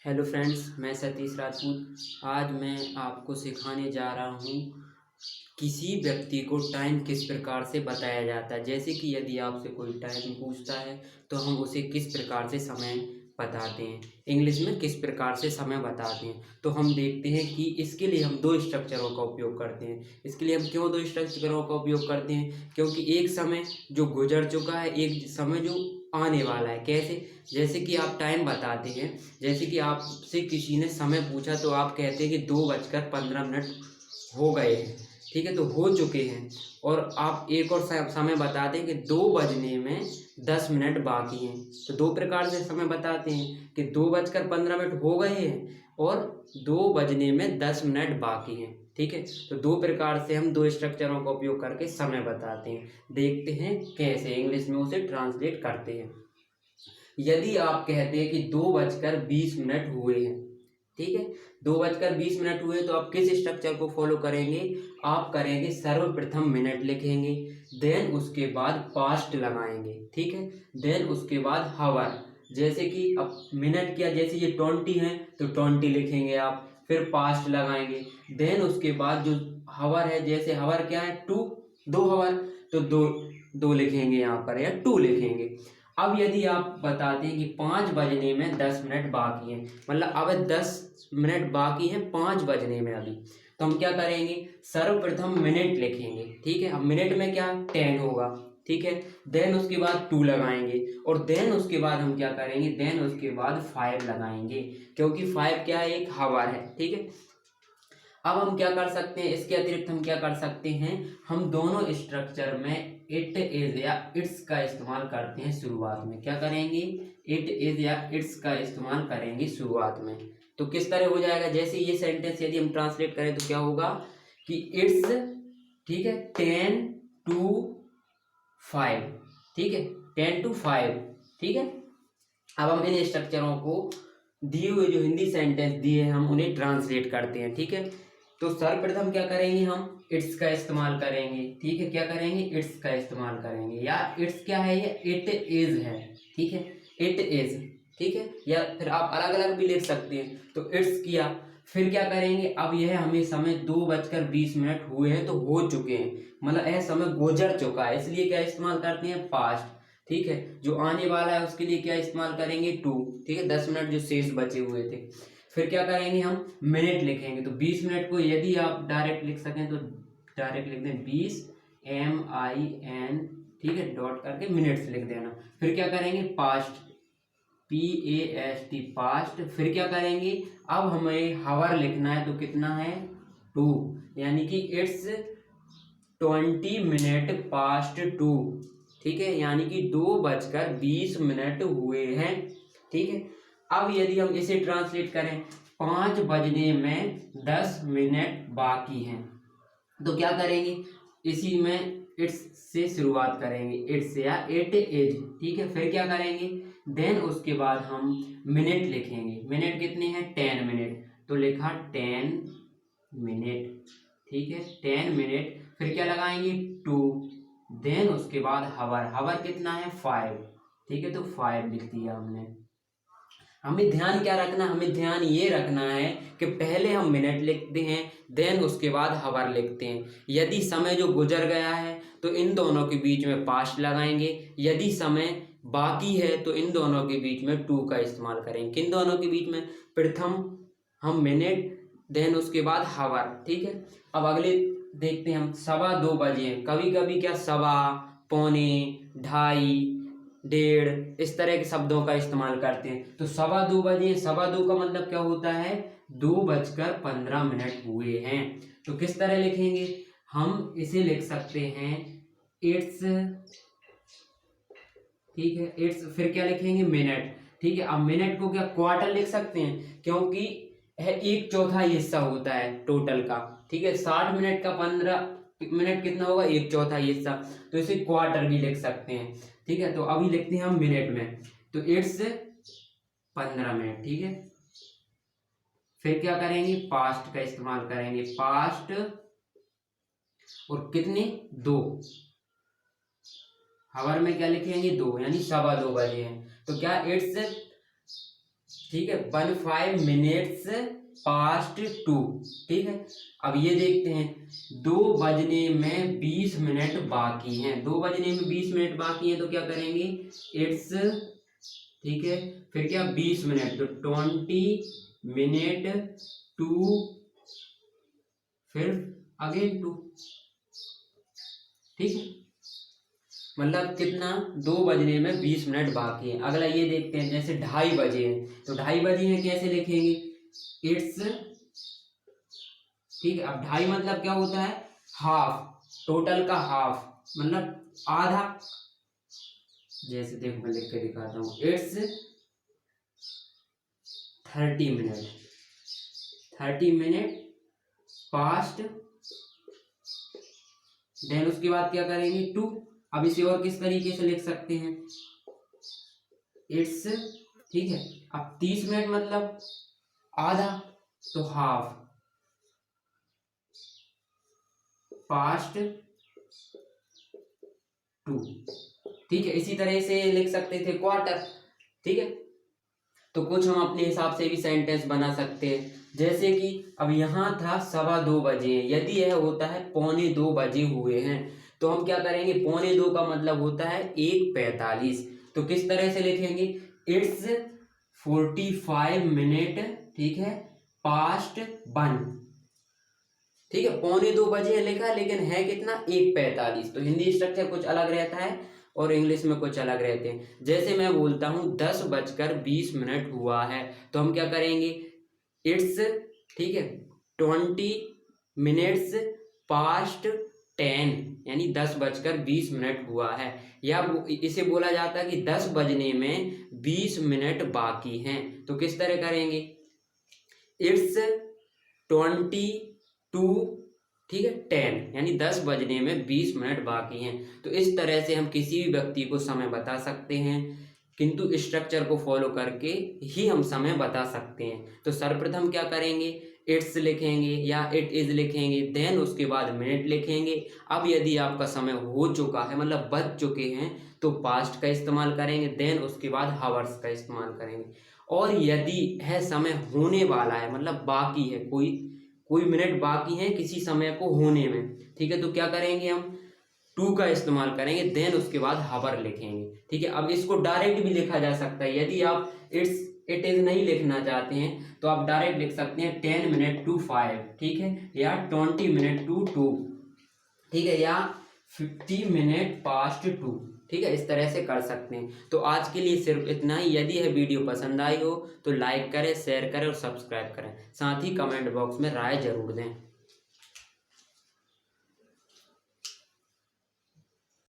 Hello friends, मैं सतीश राजपूत। आज मैं आपको सिखाने जा रहा हूँ किसी व्यक्ति को टाइम किस प्रकार से बताया जाता है। जैसे कि यदि आपसे कोई टाइम पूछता है तो हम उसे किस प्रकार से समय बताते हैं, इंग्लिश में किस प्रकार से समय बताते हैं। तो हम देखते हैं कि इसके लिए हम दो स्ट्रक्चरों का उपयोग करते हैं। इसके लिए हम क्यों दो स्ट्रक्चरों का उपयोग करते हैं? क्योंकि एक समय जो गुजर चुका है, एक समय जो आने वाला है। कैसे? जैसे कि आप टाइम बताते हैं, जैसे कि आपसे किसी ने समय पूछा तो आप कहते हैं कि 2:15 हो गए हैं। ठीक है, तो हो चुके हैं। और आप एक और समय बताते हैं कि 2 बजने में 10 मिनट बाकी हैं। तो दो प्रकार से समय बताते हैं कि 2:15 हो गए हैं और 2 बजने में 10 मिनट बाकी हैं। ठीक है, तो दो प्रकार से हम दो स्ट्रक्चरों का उपयोग करके समय बताते हैं। देखते हैं कैसे इंग्लिश में उसे ट्रांसलेट करते हैं। यदि आप कहते हैं कि 2:20 हुए हैं, ठीक है, 2:20 हुए, तो आप किस स्ट्रक्चर को फॉलो करेंगे? आप करेंगे सर्वप्रथम मिनट लिखेंगे, देन उसके बाद पास्ट लगाएंगे। ठीक है, देन उसके बाद हावर। जैसे कि अब मिनट क्या, जैसे ये 20 है तो 20 लिखेंगे आप, फिर पास्ट लगाएंगे। देन उसके बाद जो हावर है, जैसे हावर क्या है, 2, 2 हावर, तो दो दो लिखेंगे यहाँ पर, या 2 लिखेंगे। अब यदि आप बताते हैं कि 5 बजने में 10 मिनट बाकी हैं, मतलब अब 10 मिनट बाकी हैं 5 बजने में अभी, तो हम क्या करेंगे? सर्वप्रथम मिनट लिखेंगे। ठीक है, अब मिनट में क्या, 10 होगा। ठीक है, देन उसके बाद 2 लगाएंगे, और देन उसके बाद हम क्या करेंगे? देन उसके बाद 5 लगाएंगे, क्योंकि 5 क्या है, एक हावर है। ठीक है, अब हम क्या कर सकते हैं? इसके अतिरिक्त हम क्या कर सकते हैं? हम दोनों स्ट्रक्चर में इट इज या इट्स का इस्तेमाल करते हैं शुरुआत में। क्या करेंगे? इट इज या इट्स का इस्तेमाल करेंगे शुरुआत में। तो किस तरह हो जाएगा? जैसे ये सेंटेंस यदि हम ट्रांसलेट करें तो क्या होगा कि इट्स, ठीक है, 10 to 5, ठीक है, 10 to 5। ठीक है, अब हम इन स्ट्रक्चरों को दिए हुए जो हिंदी सेंटेंस दिए हैं हम उन्हें ट्रांसलेट करते हैं। ठीक है, तो सर्वप्रथम क्या करेंगे? हम इट्स का इस्तेमाल करेंगे। ठीक है, क्या करेंगे? इट्स का इस्तेमाल करेंगे, या इट्स क्या है, ये इट इज है। ठीक है, इट इज। ठीक है, या फिर आप अलग अलग भी लिख सकते हैं। तो इट्स किया, फिर क्या करेंगे? अब यह हमें समय 2:20 हुए हैं, तो हो चुके हैं, मतलब यह समय गुजर चुका है, इसलिए क्या इस्तेमाल करते हैं? पास्ट। ठीक है, जो आने वाला है उसके लिए क्या इस्तेमाल करेंगे? 2। ठीक है, 10 मिनट जो शेष बचे हुए थे। फिर क्या करेंगे? हम मिनट लिखेंगे। तो 20 मिनट को यदि आप डायरेक्ट लिख सकें तो डायरेक्ट लिख दें 20 MIN, ठीक है, डॉट करके मिनट्स लिख देना। फिर क्या करेंगे? Past, PAST, past. फिर क्या करेंगे? अब हमें हावर लिखना है, तो कितना है? 2, यानी कि इट्स 20 minutes past 2। ठीक है, यानी कि 2:20 हुए हैं। ठीक है, अब यदि हम इसे ट्रांसलेट करें, 5 बजने में 10 मिनट बाकी हैं, तो क्या करेंगे? इसी में इट्स से शुरुआत करेंगे, इट्स या इट इज। ठीक है, फिर क्या करेंगे? देन उसके बाद हम मिनट लिखेंगे। मिनट कितने हैं? 10 मिनट, तो लिखा 10 मिनट। ठीक है, 10 मिनट, फिर क्या लगाएंगे? 2। देन उसके बाद हावर, हावर कितना है? 5। ठीक है, तो 5 लिख दिया हमने। हमें ध्यान क्या रखना? हमें ध्यान ये रखना है कि पहले हम मिनट लिखते हैं, देन उसके बाद हावर लिखते हैं। यदि समय जो गुजर गया है तो इन दोनों के बीच में पास्ट लगाएंगे, यदि समय बाकी है तो इन दोनों के बीच में 2 का इस्तेमाल करेंगे। किन दोनों के बीच में? प्रथम हम मिनट, देन उसके बाद हावर। ठीक है, अब अगले देखते हैं हम। 2:15 हैं, कभी कभी क्या सवा, पौने, ढाई, डेढ़, इस तरह के शब्दों का इस्तेमाल करते हैं। तो 2:15, 2:15 का मतलब क्या होता है? 2:15 हुए हैं। तो किस तरह लिखेंगे? हम इसे लिख सकते हैं इट्स, ठीक है, इट्स, फिर क्या लिखेंगे? मिनट। ठीक है, अब मिनट को क्या क्वार्टर लिख सकते हैं? क्योंकि यह 1/4 हिस्सा होता है टोटल का। ठीक है, 60 मिनट का 15 मिनट कितना होगा? 1/4 हिस्सा, तो इसे क्वार्टर भी लिख सकते हैं। ठीक है, तो अभी लिखते हैं हम मिनट में, तो इट्स 15 मिनट। ठीक है, फिर क्या करेंगे? पास्ट का इस्तेमाल करेंगे, पास्ट, और कितने? 2। हावर में क्या लिखेंगे? 2, यानी 2:15 हैं। तो क्या इट्स ठीक है, 15 मिनट्स पास्ट 2। ठीक है, अब ये देखते हैं 2 बजने में 20 मिनट बाकी हैं। 2 बजने में 20 मिनट बाकी हैं तो क्या करेंगे, इट्स, ठीक है, फिर क्या 20 मिनट, तो 20 मिनट टू, फिर अगेन 2। ठीक है, मतलब कितना, 2 बजने में 20 मिनट बाकी है। अगला ये देखते हैं, जैसे 2:30 बजे हैं, तो 2:30 बजे हैं कैसे लिखेंगे, इट्स, ठीक है। अब 2:30 मतलब क्या होता है, हाफ, टोटल का हाफ, मतलब आधा। जैसे देखो मैं लिख के दिखाता हूँ, it's 30 minute, 30 minute past, then उसके बाद क्या करेंगे 2। अब इसे और किस तरीके से लिख सकते हैं, इट्स, ठीक है। अब 30 मिनट मतलब आधा, तो हाफ पास्ट 2। ठीक है, इसी तरह से लिख सकते थे क्वार्टर। ठीक है, तो कुछ हम अपने हिसाब से भी सेंटेंस बना सकते हैं, जैसे कि अब यहाँ था 2:15 बजे, यदि यह होता है 2:45 बजे हुए हैं, तो हम क्या करेंगे, 2:45 का मतलब होता है 1:45। तो किस तरह से लिखेंगे, इट्स 45 मिनट, ठीक है, पास्ट 1। ठीक है, 2:45 बजे लिखा, लेकिन है कितना, 1:45। तो हिंदी स्ट्रक्चर कुछ अलग रहता है और इंग्लिश में कुछ अलग रहते हैं। जैसे मैं बोलता हूँ 10:20 हुआ है, तो हम क्या करेंगे, इट्स, ठीक है, 20 मिनट्स पास्ट 10, यानी 10:20 हुआ है। या इसे बोला जाता है कि 10 बजने में 20 मिनट बाकी हैं, तो किस तरह करेंगे, इट्स 22, ठीक है, 10, यानी 10 बजने में 20 मिनट बाकी हैं। तो इस तरह से हम किसी भी व्यक्ति को समय बता सकते हैं, किंतु स्ट्रक्चर को फॉलो करके ही हम समय बता सकते हैं। तो सर्वप्रथम क्या करेंगे, इट्स लिखेंगे या इट इज लिखेंगे, देन उसके बाद मिनट लिखेंगे। अब यदि आपका समय हो चुका है, मतलब बज चुके हैं, तो पास्ट का इस्तेमाल करेंगे, देन उसके बाद हावर्स का इस्तेमाल करेंगे। और यदि है समय होने वाला है, मतलब बाकी है, कोई मिनट बाकी है किसी समय को होने में, ठीक है, तो क्या करेंगे, हम 2 का इस्तेमाल करेंगे, देन उसके बाद हावर लिखेंगे। ठीक है, अब इसको डायरेक्ट भी लिखा जा सकता है, यदि आप इट इज नहीं लिखना चाहते हैं तो आप डायरेक्ट लिख सकते हैं 10 मिनट टू 5, ठीक है, या 20 मिनट टू 2, ठीक है, या 50 मिनट पास्ट 2। ठीक है, इस तरह से कर सकते हैं। तो आज के लिए सिर्फ इतना ही। यदि यह वीडियो पसंद आई हो तो लाइक करें, शेयर करें और सब्सक्राइब करें, साथ ही कमेंट बॉक्स में राय जरूर दें।